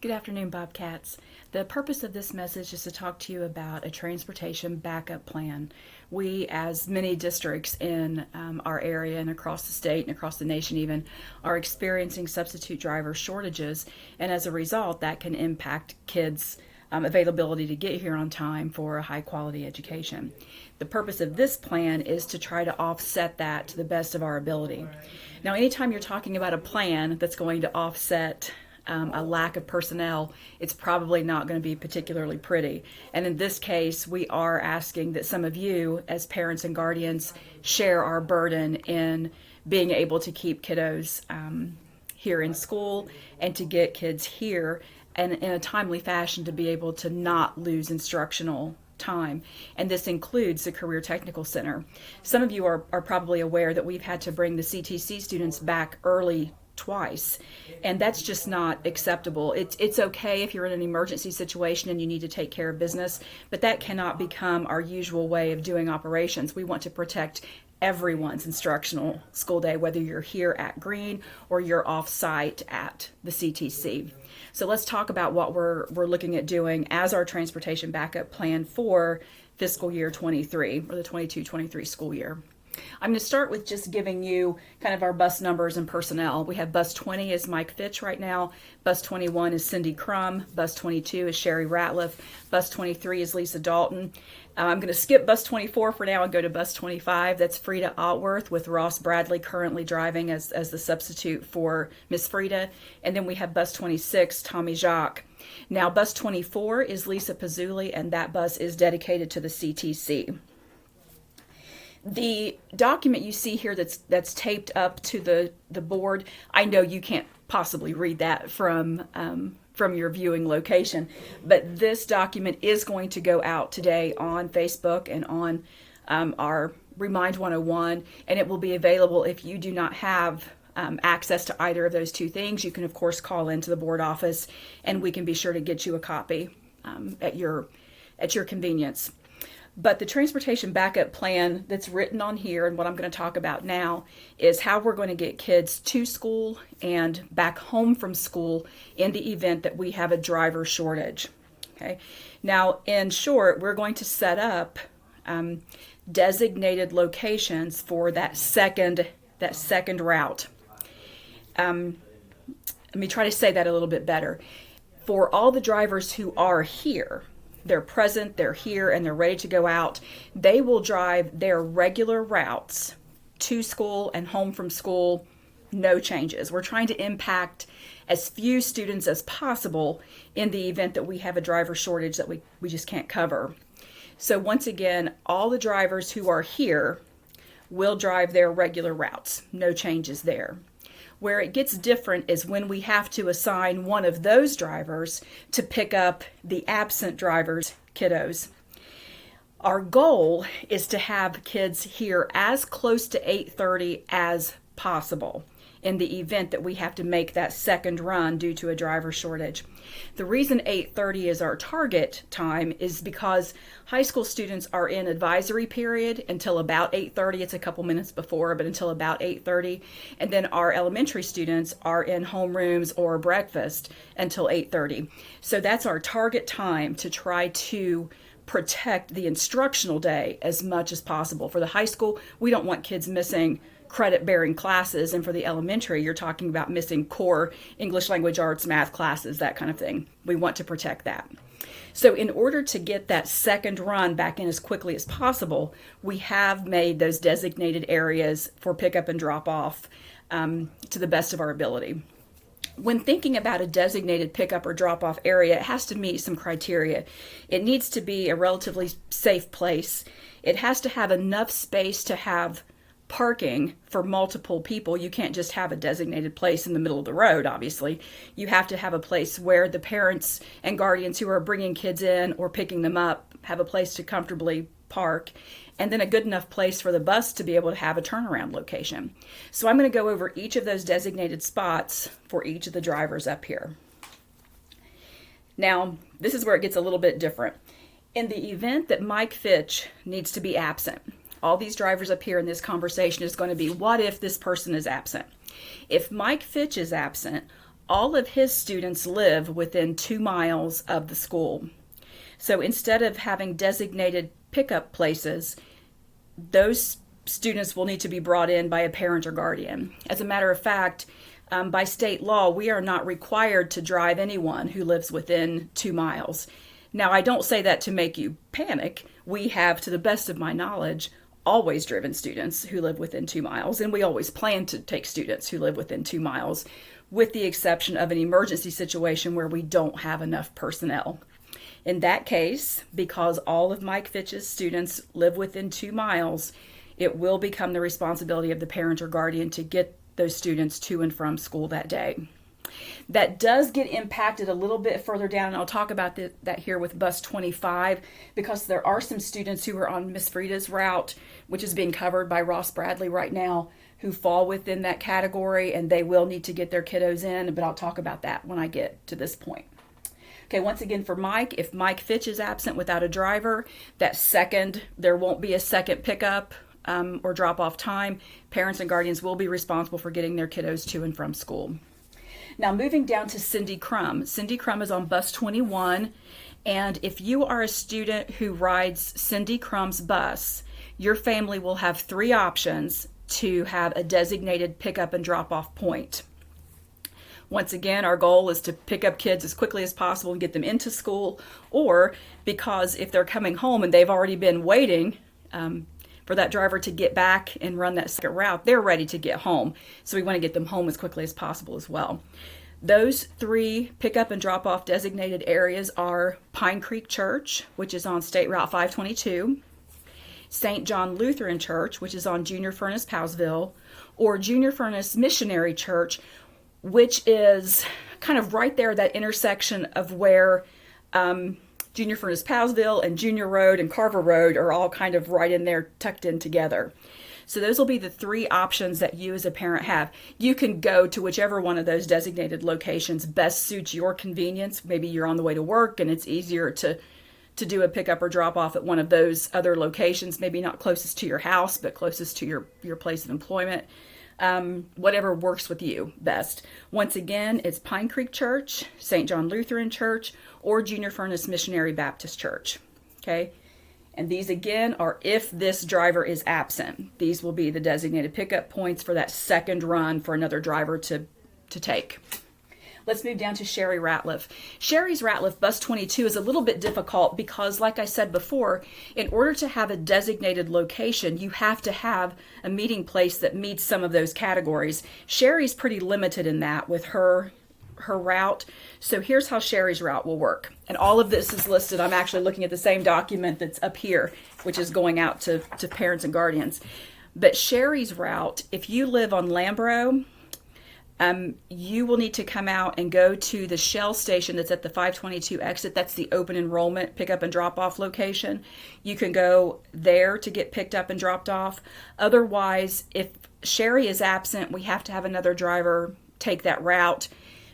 Good afternoon, Bobcats. The purpose of this message is to talk to you about a transportation backup plan. We, as many districts in our area and across the state and across the nation even, are experiencing substitute driver shortages, and as a result, that can impact kids' availability to get here on time for a high quality education. The purpose of this plan is to try to offset that to the best of our ability. Now, anytime you're talking about a plan that's going to offset a lack of personnel, it's probably not going to be particularly pretty. And in this case, we are asking that some of you, as parents and guardians, share our burden in being able to keep kiddos here in school and to get kids here and in a timely fashion to be able to not lose instructional time. And this includes the Career Technical Center. Some of you are probably aware that we've had to bring the CTC students back early twice, and that's just not acceptable. It's okay if you're in an emergency situation and you need to take care of business, but that cannot become our usual way of doing operations. We want to protect everyone's instructional school day, whether you're here at Green or you're off-site at the CTC. So let's talk about what we're looking at doing as our transportation backup plan for fiscal year 23 or the 22-23 school year. I'm going to start with just giving you kind of our bus numbers and personnel. We have bus 20 is Mike Fitch right now. Bus 21 is Cindy Crum. Bus 22 is Sherry Ratliff. Bus 23 is Lisa Dalton. I'm going to skip bus 24 for now and go to bus 25. That's Frida Otworth with Ross Bradley currently driving as the substitute for Miss Frida. And then we have bus 26, Tommy Jacques. Now bus 24 is Lisa Pazzulli, and that bus is dedicated to the CTC. The document you see here that's taped up to the board, I know you can't possibly read that from your viewing location, but this document is going to go out today on Facebook and on our Remind 101, and it will be available if you do not have access to either of those two things. You can, of course, call into the board office, and we can be sure to get you a copy at your convenience. But the transportation backup plan that's written on here and what I'm going to talk about now is how we're going to get kids to school and back home from school in the event that we have a driver shortage. Okay. Now, in short, we're going to set up designated locations for that second route. Let me try to say that a little bit better. For all the drivers who are here, they're present, they're here, and they're ready to go out, they will drive their regular routes to school and home from school, no changes. We're trying to impact as few students as possible in the event that we have a driver shortage that we just can't cover. So once again, all the drivers who are here will drive their regular routes, no changes there. Where it gets different is when we have to assign one of those drivers to pick up the absent drivers' kiddos. Our goal is to have kids here as close to 8:30 as possible in the event that we have to make that second run due to a driver shortage. The reason 8:30 is our target time is because high school students are in advisory period until about 8:30. It's a couple minutes before, but until about 8:30. And then our elementary students are in homerooms or breakfast until 8:30. So that's our target time to try to protect the instructional day as much as possible. For the high school, we don't want kids missing credit-bearing classes, and for the elementary, you're talking about missing core English language arts, math classes, that kind of thing. We want to protect that. So in order to get that second run back in as quickly as possible, we have made those designated areas for pickup and drop-off to the best of our ability. When thinking about a designated pickup or drop-off area, it has to meet some criteria. It needs to be a relatively safe place. It has to have enough space to have parking for multiple people. You can't just have a designated place in the middle of the road, obviously. You have to have a place where the parents and guardians who are bringing kids in or picking them up have a place to comfortably park, and then a good enough place for the bus to be able to have a turnaround location. So I'm going to go over each of those designated spots for each of the drivers up here. Now, this is where it gets a little bit different. In the event that Mike Fitch needs to be absent, all these drivers up here in this conversation is going to be, what if this person is absent? If Mike Fitch is absent, all of his students live within 2 miles of the school. So instead of having designated pickup places, those students will need to be brought in by a parent or guardian. As a matter of fact, by state law, we are not required to drive anyone who lives within 2 miles. Now, I don't say that to make you panic. We have, to the best of my knowledge, always driven students who live within 2 miles, and we always plan to take students who live within 2 miles, with the exception of an emergency situation where we don't have enough personnel. In that case, because all of Mike Fitch's students live within 2 miles, it will become the responsibility of the parent or guardian to get those students to and from school that day. That does get impacted a little bit further down, and I'll talk about that here with bus 25, because there are some students who are on Miss Frida's route, which is being covered by Ross Bradley right now, who fall within that category, and they will need to get their kiddos in, but I'll talk about that when I get to this point. Okay, once again for Mike, if Mike Fitch is absent without a driver, there won't be a second pickup or drop-off time. Parents and guardians will be responsible for getting their kiddos to and from school. Now moving down to Cindy Crum. Cindy Crum is on bus 21, and if you are a student who rides Cindy Crum's bus, your family will have 3 options to have a designated pickup and drop-off point. Once again, our goal is to pick up kids as quickly as possible and get them into school, or because if they're coming home and they've already been waiting for that driver to get back and run that second route, they're ready to get home. So we want to get them home as quickly as possible as well. Those 3 pickup and drop-off designated areas are Pine Creek Church, which is on State Route 522, St. John Lutheran Church, which is on Junior Furnace Powellsville, or Junior Furnace Missionary Church, which is kind of right there, that intersection of where Junior Furnace Powellsville and Junior Road and Carver Road are all kind of right in there, tucked in together. So those will be the 3 options that you as a parent have. You can go to whichever one of those designated locations best suits your convenience. Maybe you're on the way to work and it's easier to do a pickup or drop off at one of those other locations, maybe not closest to your house, but closest to your place of employment. Whatever works with you best. Once again, it's Pine Creek Church, St. John Lutheran Church, or Junior Furnace Missionary Baptist Church. Okay? And these again are if this driver is absent. These will be the designated pickup points for that second run for another driver to take. Let's move down to Sherry Ratliff. Sherry's Ratliff bus 22 is a little bit difficult because, like I said before, in order to have a designated location, you have to have a meeting place that meets some of those categories. Sherry's pretty limited in that with her route. So here's how Sherry's route will work. And all of this is listed. I'm actually looking at the same document that's up here, which is going out to parents and guardians. But Sherry's route, if you live on Lambro, you will need to come out and go to the Shell station that's at the 522 exit. That's the open enrollment pickup and drop off location. You can go there to get picked up and dropped off. Otherwise, if Sherry is absent, we have to have another driver take that route.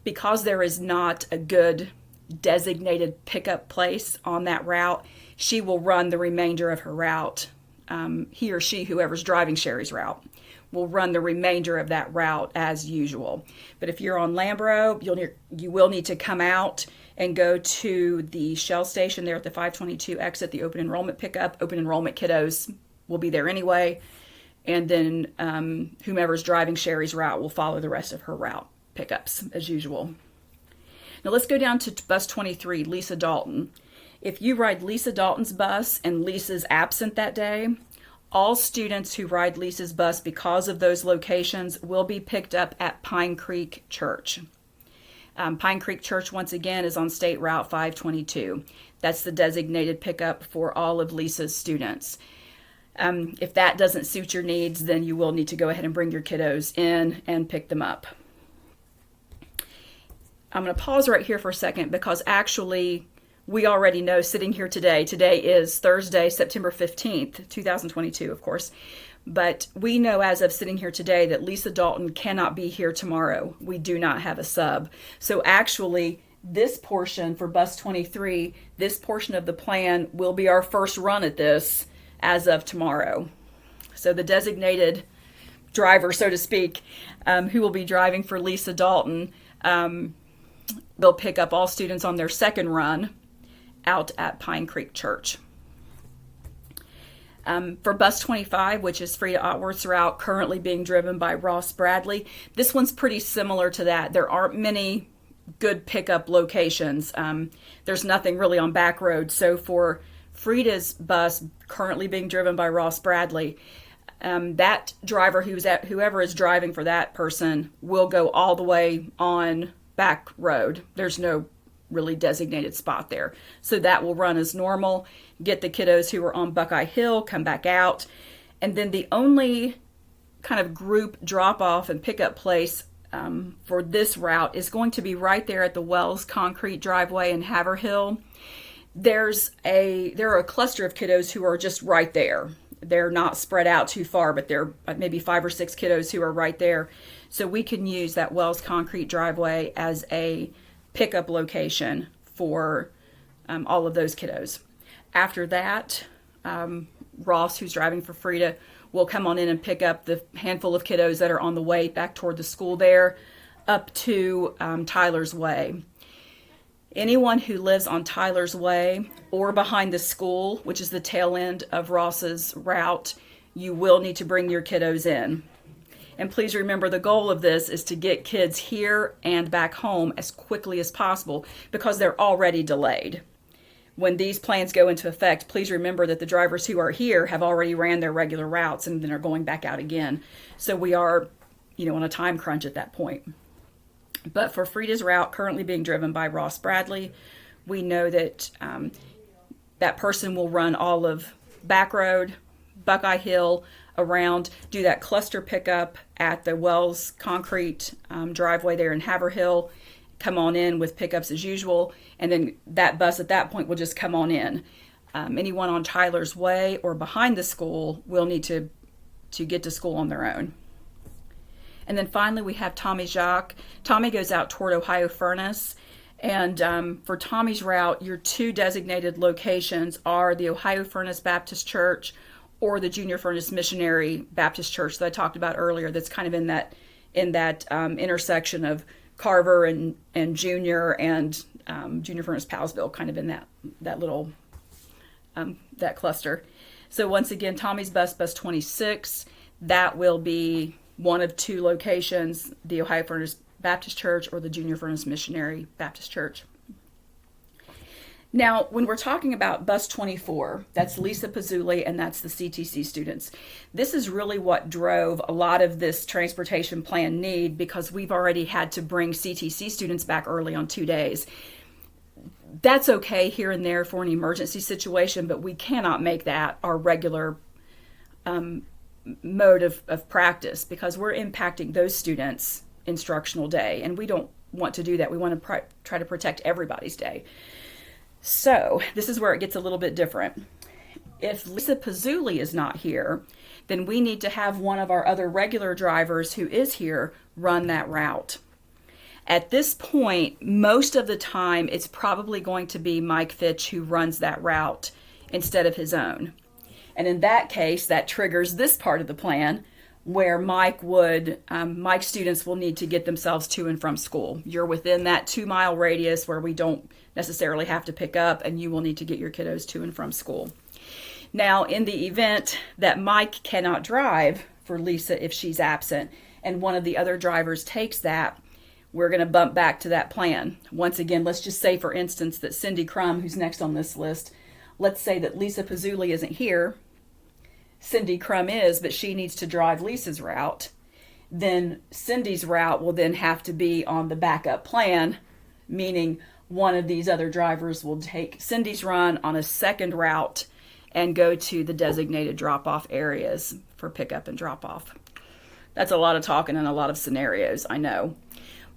Because there is not a good designated pickup place on that route, she will run the remainder of her route. He or she, whoever's driving Sherry's route, will run the remainder of that route as usual. But if you're on Lambro, you will need to come out and go to the Shell station there at the 522 exit, the open enrollment pickup. Open enrollment kiddos will be there anyway. And then whomever's driving Sherry's route will follow the rest of her route pickups as usual. Now let's go down to bus 23, Lisa Dalton. If you ride Lisa Dalton's bus and Lisa's absent that day, all students who ride Lisa's bus because of those locations will be picked up at Pine Creek Church. Pine Creek Church, once again, is on State Route 522. That's the designated pickup for all of Lisa's students. If that doesn't suit your needs, then you will need to go ahead and bring your kiddos in and pick them up. I'm going to pause right here for a second because actually we already know sitting here today is Thursday, September 15th, 2022, of course, but we know as of sitting here today that Lisa Dalton cannot be here tomorrow. We do not have a sub. So actually, this portion for bus 23, this portion of the plan will be our first run at this as of tomorrow. So the designated driver, so to speak, who will be driving for Lisa Dalton, They'll pick up all students on their second run out at Pine Creek Church. For Bus 25, which is Frida Otworth's route, currently being driven by Ross Bradley, this one's pretty similar to that. There aren't many good pickup locations. There's nothing really on back roads. So for Frida's bus, currently being driven by Ross Bradley, that driver whoever is driving for that person will go all the way on back road. There's no really designated spot there. So that will run as normal, get the kiddos who are on Buckeye Hill, come back out. And then the only kind of group drop off and pickup place for this route is going to be right there at the Wells Concrete driveway in Haverhill. There are a cluster of kiddos who are just right there. They're not spread out too far, but there are maybe 5 or 6 kiddos who are right there. So we can use that Wells Concrete driveway as a pickup location for all of those kiddos. After that, Ross, who's driving for Frida, will come on in and pick up the handful of kiddos that are on the way back toward the school there up to Tyler's Way. Anyone who lives on Tyler's Way or behind the school, which is the tail end of Ross's route, you will need to bring your kiddos in. And please remember, the goal of this is to get kids here and back home as quickly as possible because they're already delayed. When these plans go into effect, please remember that the drivers who are here have already ran their regular routes and then are going back out again. So we are, on a time crunch at that point. But for Frida's route, currently being driven by Ross Bradley, we know that that person will run all of Back Road, Buckeye Hill, around, do that cluster pickup at the Wells Concrete driveway there in Haverhill, come on in with pickups as usual, and then that bus at that point will just come on in. Anyone on Tyler's Way or behind the school will need to get to school on their own. And then finally we have Tommy Jacques. Tommy goes out toward Ohio Furnace, and for Tommy's route, your 2 designated locations are the Ohio Furnace Baptist Church or the Junior Furnace Missionary Baptist Church that I talked about earlier. That's kind of in that intersection of Carver and Junior and Junior Furnace Powellsville, kind of in that little that cluster. So once again, Tommy's bus 26, that will be one of 2 locations: the Ohio Furnace Baptist Church or the Junior Furnace Missionary Baptist Church. Now, when we're talking about bus 24, that's Lisa Pazzulli and that's the CTC students. This is really what drove a lot of this transportation plan need, because we've already had to bring CTC students back early on 2 days. That's okay here and there for an emergency situation, but we cannot make that our regular mode of practice, because we're impacting those students' instructional day, and we don't want to do that. We want to try to protect everybody's day. So this is where it gets a little bit different. If Lisa Pazzulli is not here, then we need to have one of our other regular drivers who is here run that route. At this point, most of the time, it's probably going to be Mike Fitch who runs that route instead of his own. And in that case, that triggers this part of the plan where Mike's students will need to get themselves to and from school. You're within that 2-mile radius where we don't necessarily have to pick up, and you will need to get your kiddos to and from school. Now, in the event that Mike cannot drive for Lisa if she's absent, and one of the other drivers takes that, we're going to bump back to that plan. Once again, let's just say, for instance, that Cindy Crum, who's next on this list, let's say that Lisa Pazzulli isn't here, Cindy Crum is, but she needs to drive Lisa's route. Then Cindy's route will then have to be on the backup plan, meaning one of these other drivers will take Cindy's run on a second route and go to the designated drop-off areas for pickup and drop-off. That's a lot of talking and a lot of scenarios, I know.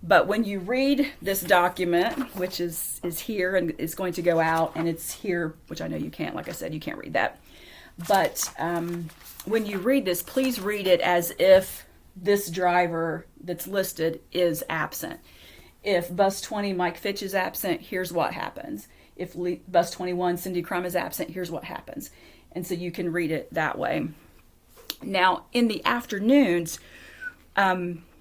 But when you read this document, which is here and is going to go out, and it's here, which I know you can't, like I said, you can't read that. But when you read this, please read it as if this driver that's listed is absent. If bus 20, Mike Fitch, is absent, here's what happens. If bus 21, Cindy Crum, is absent, here's what happens. And so you can read it that way. Now, in the afternoons,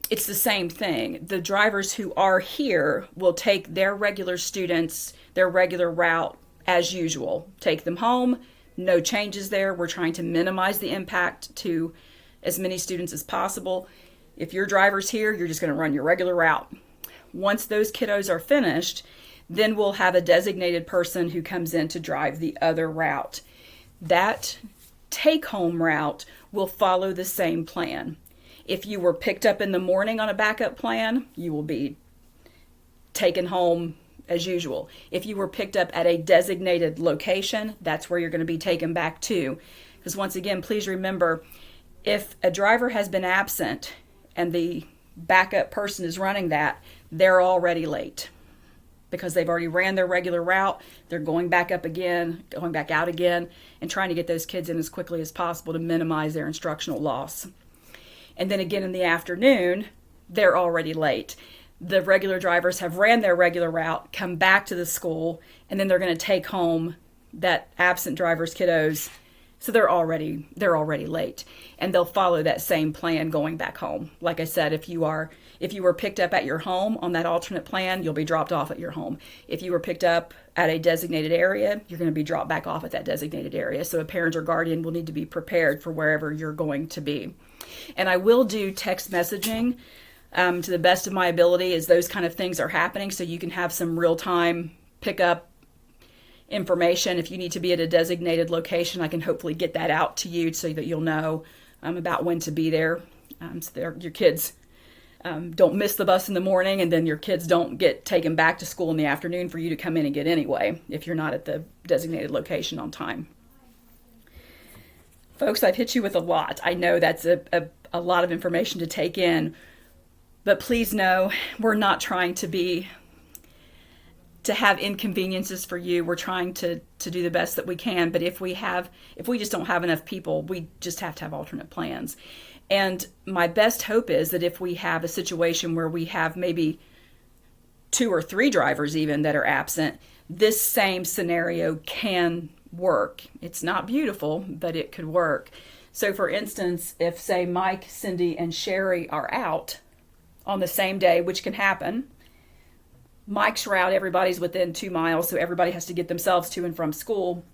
it's the same thing. The drivers who are here will take their regular students, their regular route as usual, take them home, no changes there. We're trying to minimize the impact to as many students as possible. If your driver's here, you're just going to run your regular route. Once those kiddos are finished, then we'll have a designated person who comes in to drive the other route. That take-home route will follow the same plan. If you were picked up in the morning on a backup plan, you will be taken home as usual. If you were picked up at a designated location, that's where you're going to be taken back to. Because once again, please remember, if a driver has been absent and the backup person is running that, they're already late because they've already ran their regular route. They're going back up again, going back out again, and trying to get those kids in as quickly as possible to minimize their instructional loss. And then again in the afternoon, they're already late. The regular drivers have ran their regular route, come back to the school, and then they're going to take home that absent driver's kiddos. So they're already late, and they'll follow that same plan going back home. Like I said, if you were picked up at your home on that alternate plan, you'll be dropped off at your home. If you were picked up at a designated area, you're going to be dropped back off at that designated area. So a parent or guardian will need to be prepared for wherever you're going to be. And I will do text messaging to the best of my ability as those kind of things are happening, so you can have some real-time pickup information. If you need to be at a designated location, I can hopefully get that out to you so that you'll know about when to be there. So your kids don't miss the bus in the morning, and then your kids don't get taken back to school in the afternoon for you to come in and get anyway if you're not at the designated location on time. Folks, I've hit you with a lot. I know that's a lot of information to take in, but please know we're not trying to have inconveniences for you. We're trying to do the best that we can. But if we just don't have enough people, we just have to have alternate plans. And my best hope is that if we have a situation where we have maybe 2 or 3 drivers even that are absent, this same scenario can work. It's not beautiful, but it could work. So for instance, if say Mike, Cindy, and Sherry are out on the same day, which can happen, Mike's route, everybody's within 2 miles, so everybody has to get themselves to and from school.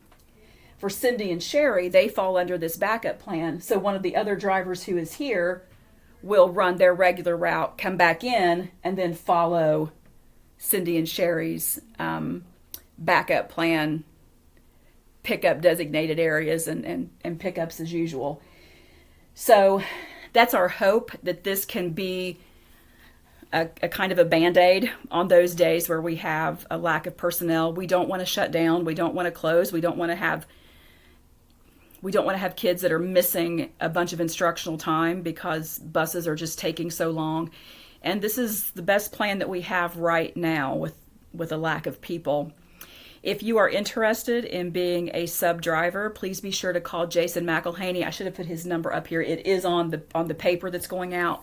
For Cindy and Sherry, they fall under this backup plan. So one of the other drivers who is here will run their regular route, come back in, and then follow Cindy and Sherry's backup plan, pick up designated areas and pickups as usual. So that's our hope, that this can be a kind of a Band-Aid on those days where we have a lack of personnel. We don't want to shut down. We don't want to close. We don't want to have kids that are missing a bunch of instructional time because buses are just taking so long. And this is the best plan that we have right now with a lack of people. If you are interested in being a sub driver, please be sure to call Jason McElhaney. I should have put his number up here. It is on the paper that's going out.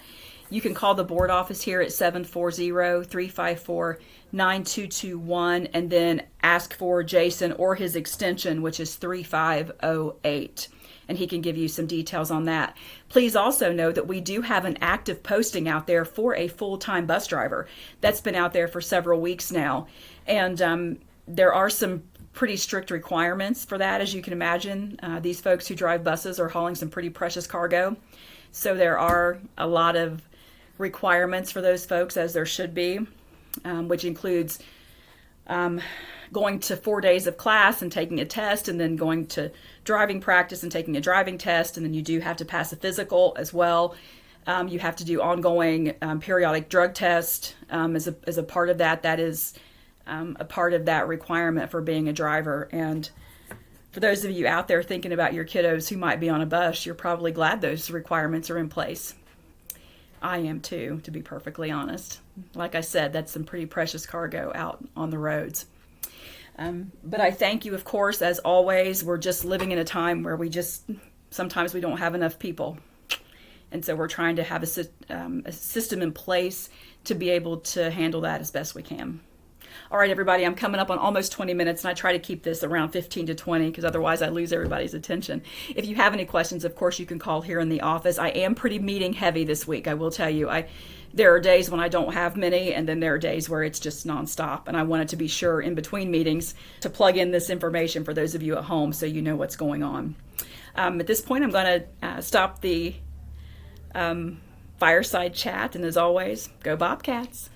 You can call the board office here at 740-354-9221 and then ask for Jason or his extension, which is 3508. And he can give you some details on that. Please also know that we do have an active posting out there for a full-time bus driver. That's been out there for several weeks now. And there are some pretty strict requirements for that, as you can imagine. These folks who drive buses are hauling some pretty precious cargo. So there are a lot of requirements for those folks, as there should be, which includes going to 4 days of class and taking a test, and then going to driving practice and taking a driving test, and then you do have to pass a physical as well. You have to do ongoing periodic drug test as a part of that. That is a part of that requirement for being a driver. And for those of you out there thinking about your kiddos who might be on a bus, you're probably glad those requirements are in place. I am too, to be perfectly honest. Like I said, that's some pretty precious cargo out on the roads. But I thank you, of course, as always. We're just living in a time where sometimes we don't have enough people. And so we're trying to have a system in place to be able to handle that as best we can. All right, everybody, I'm coming up on almost 20 minutes, and I try to keep this around 15 to 20 because otherwise I lose everybody's attention. If you have any questions, of course, you can call here in the office. I am pretty meeting heavy this week, I will tell you. There are days when I don't have many, and then there are days where it's just nonstop. And I wanted to be sure in between meetings to plug in this information for those of you at home so you know what's going on. At this point, I'm going to stop the fireside chat, and as always, go Bobcats.